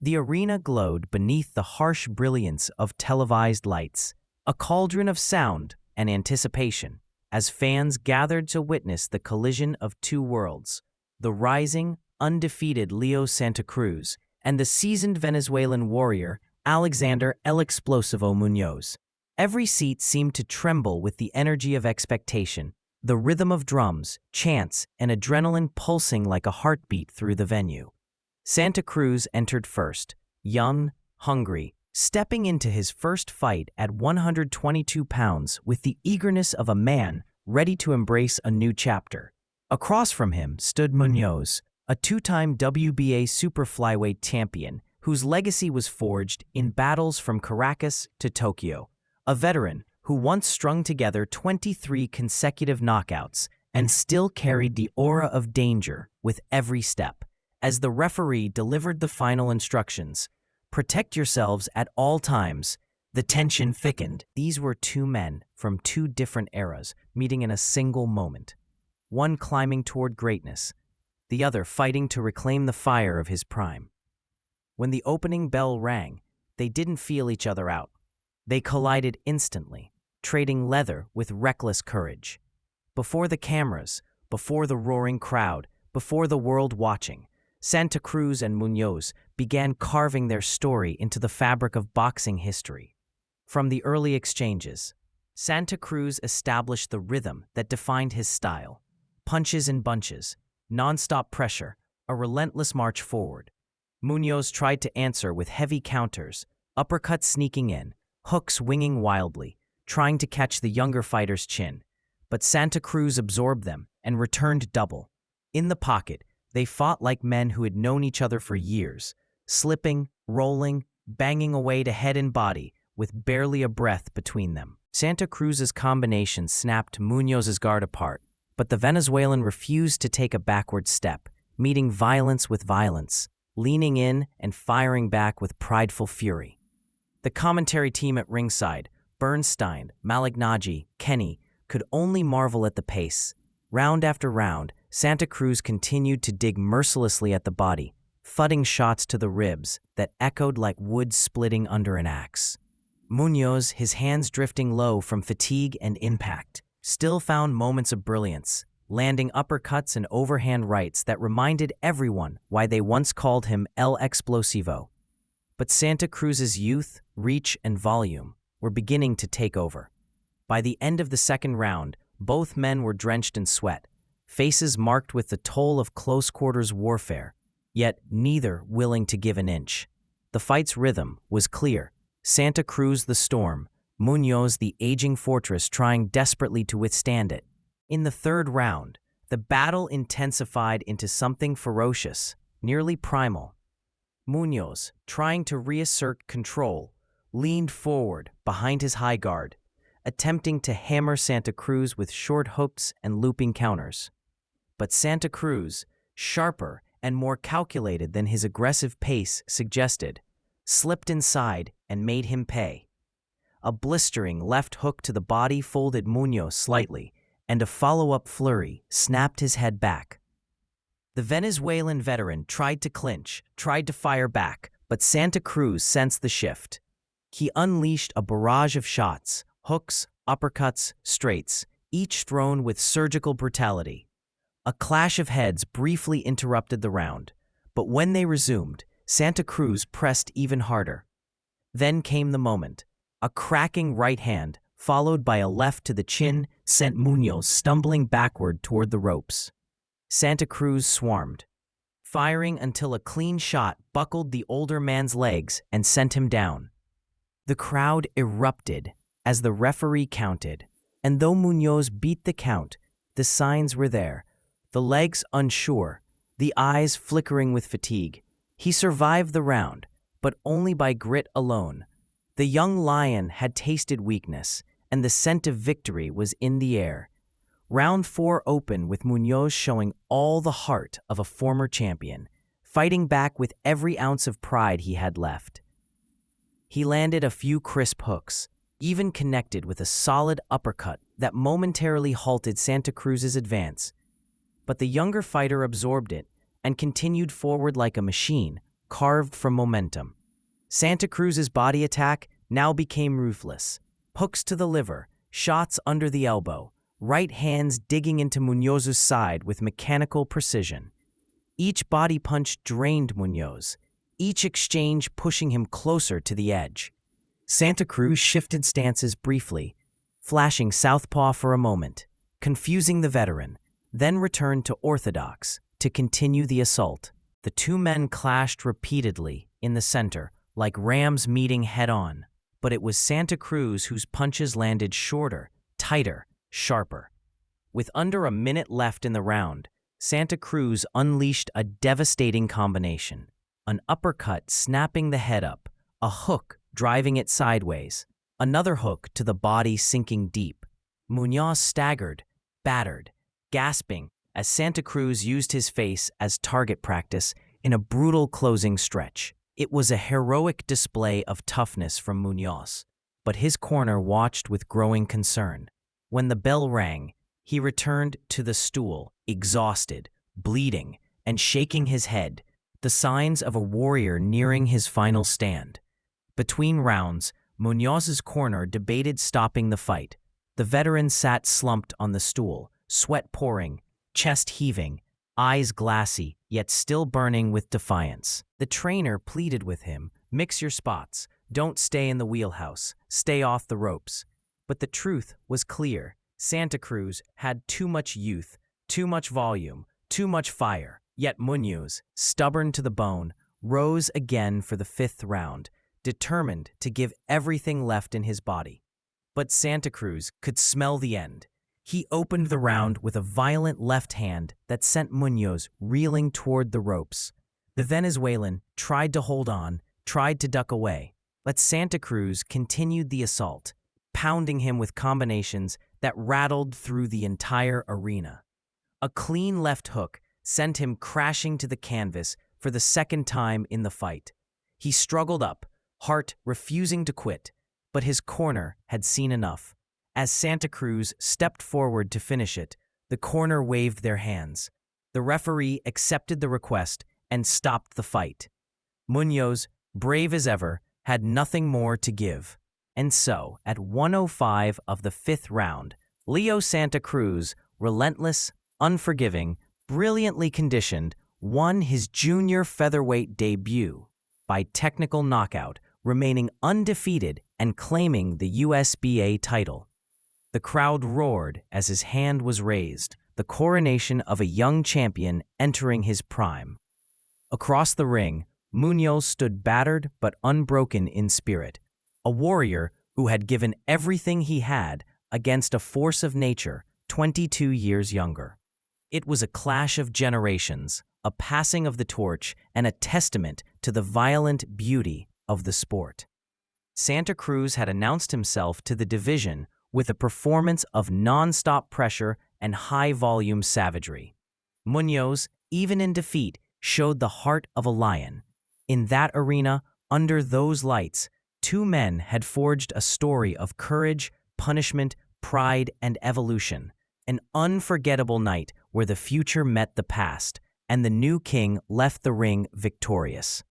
The arena glowed beneath the harsh brilliance of televised lights, a cauldron of sound and anticipation, as fans gathered to witness the collision of two worlds, the rising, undefeated Leo Santa Cruz and the seasoned Venezuelan warrior Alexander El Explosivo Muñoz. Every seat seemed to tremble with the energy of expectation, the rhythm of drums, chants, and adrenaline pulsing like a heartbeat through the venue. Santa Cruz entered first, young, hungry, stepping into his first fight at 122 pounds with the eagerness of a man ready to embrace a new chapter. Across from him stood Muñoz, a two-time WBA super flyweight champion whose legacy was forged in battles from Caracas to Tokyo, a veteran who once strung together 23 consecutive knockouts and still carried the aura of danger with every step. As the referee delivered the final instructions, "Protect yourselves at all times," the tension thickened. These were two men from two different eras meeting in a single moment, one climbing toward greatness, the other fighting to reclaim the fire of his prime. When the opening bell rang, they didn't feel each other out. They collided instantly, trading leather with reckless courage. Before the cameras, before the roaring crowd, before the world watching, Santa Cruz and Muñoz began carving their story into the fabric of boxing history. From the early exchanges, Santa Cruz established the rhythm that defined his style: punches in bunches, nonstop pressure, a relentless march forward. Muñoz tried to answer with heavy counters, uppercuts sneaking in, hooks winging wildly, trying to catch the younger fighter's chin. But Santa Cruz absorbed them and returned double. In the pocket, they fought like men who had known each other for years, slipping, rolling, banging away to head and body, with barely a breath between them. Santa Cruz's combination snapped Muñoz's guard apart, but the Venezuelan refused to take a backward step, meeting violence with violence, leaning in and firing back with prideful fury. The commentary team at ringside, Bernstein, Malignaggi, Kenny, could only marvel at the pace. Round after round, Santa Cruz continued to dig mercilessly at the body, thudding shots to the ribs that echoed like wood splitting under an axe. Muñoz, his hands drifting low from fatigue and impact, still found moments of brilliance, landing uppercuts and overhand rights that reminded everyone why they once called him El Explosivo. But Santa Cruz's youth, reach, and volume were beginning to take over. By the end of the second round, both men were drenched in sweat, faces marked with the toll of close-quarters warfare, yet neither willing to give an inch. The fight's rhythm was clear: Santa Cruz the storm, Muñoz the aging fortress trying desperately to withstand it. In the third round, the battle intensified into something ferocious, nearly primal. Muñoz, trying to reassert control, leaned forward behind his high guard, attempting to hammer Santa Cruz with short hooks and looping counters. But Santa Cruz, sharper and more calculated than his aggressive pace suggested, slipped inside and made him pay. A blistering left hook to the body folded Muñoz slightly, and a follow-up flurry snapped his head back. The Venezuelan veteran tried to clinch, tried to fire back, but Santa Cruz sensed the shift. He unleashed a barrage of shots, hooks, uppercuts, straights, each thrown with surgical brutality. A clash of heads briefly interrupted the round, but when they resumed, Santa Cruz pressed even harder. Then came the moment. A cracking right hand, followed by a left to the chin, sent Muñoz stumbling backward toward the ropes. Santa Cruz swarmed, firing until a clean shot buckled the older man's legs and sent him down. The crowd erupted as the referee counted, and though Muñoz beat the count, the signs were there, the legs unsure, the eyes flickering with fatigue. He survived the round, but only by grit alone. The young lion had tasted weakness, and the scent of victory was in the air. Round 4 opened with Muñoz showing all the heart of a former champion, fighting back with every ounce of pride he had left. He landed a few crisp hooks, even connected with a solid uppercut that momentarily halted Santa Cruz's advance. But the younger fighter absorbed it and continued forward like a machine, carved from momentum. Santa Cruz's body attack now became ruthless. Hooks to the liver, shots under the elbow, right hands digging into Muñoz's side with mechanical precision. Each body punch drained Muñoz, each exchange pushing him closer to the edge. Santa Cruz shifted stances briefly, flashing southpaw for a moment, confusing the veteran, then returned to orthodox to continue the assault. The two men clashed repeatedly in the center, like rams meeting head-on, but it was Santa Cruz whose punches landed shorter, tighter, sharper. With under a minute left in the round, Santa Cruz unleashed a devastating combination. An uppercut snapping the head up, a hook driving it sideways, another hook to the body sinking deep. Muñoz staggered, battered, gasping as Santa Cruz used his face as target practice in a brutal closing stretch. It was a heroic display of toughness from Muñoz, but his corner watched with growing concern. When the bell rang, he returned to the stool, exhausted, bleeding, and shaking his head, the signs of a warrior nearing his final stand. Between rounds, Muñoz's corner debated stopping the fight. The veteran sat slumped on the stool, sweat pouring, chest heaving, eyes glassy, yet still burning with defiance. The trainer pleaded with him, "Mix your spots, don't stay in the wheelhouse, stay off the ropes." But the truth was clear. Santa Cruz had too much youth, too much volume, too much fire. Yet Muñoz, stubborn to the bone, rose again for the fifth round, determined to give everything left in his body. But Santa Cruz could smell the end. He opened the round with a violent left hand that sent Muñoz reeling toward the ropes. The Venezuelan tried to hold on, tried to duck away, but Santa Cruz continued the assault, pounding him with combinations that rattled through the entire arena. A clean left hook sent him crashing to the canvas for the second time in the fight. He struggled up, heart refusing to quit, but his corner had seen enough. As Santa Cruz stepped forward to finish it, the corner waved their hands. The referee accepted the request and stopped the fight. Muñoz, brave as ever, had nothing more to give. And so, at 1:05 of the fifth round, Leo Santa Cruz, relentless, unforgiving, brilliantly conditioned, won his junior featherweight debut by technical knockout, remaining undefeated and claiming the USBA title. The crowd roared as his hand was raised, the coronation of a young champion entering his prime. Across the ring, Muñoz stood battered but unbroken in spirit, a warrior who had given everything he had against a force of nature 22 years younger. It was a clash of generations, a passing of the torch, and a testament to the violent beauty of the sport. Santa Cruz had announced himself to the division with a performance of nonstop pressure and high-volume savagery. Muñoz, even in defeat, showed the heart of a lion. In that arena, under those lights, two men had forged a story of courage, punishment, pride, and evolution. An unforgettable night where the future met the past, and the new king left the ring victorious.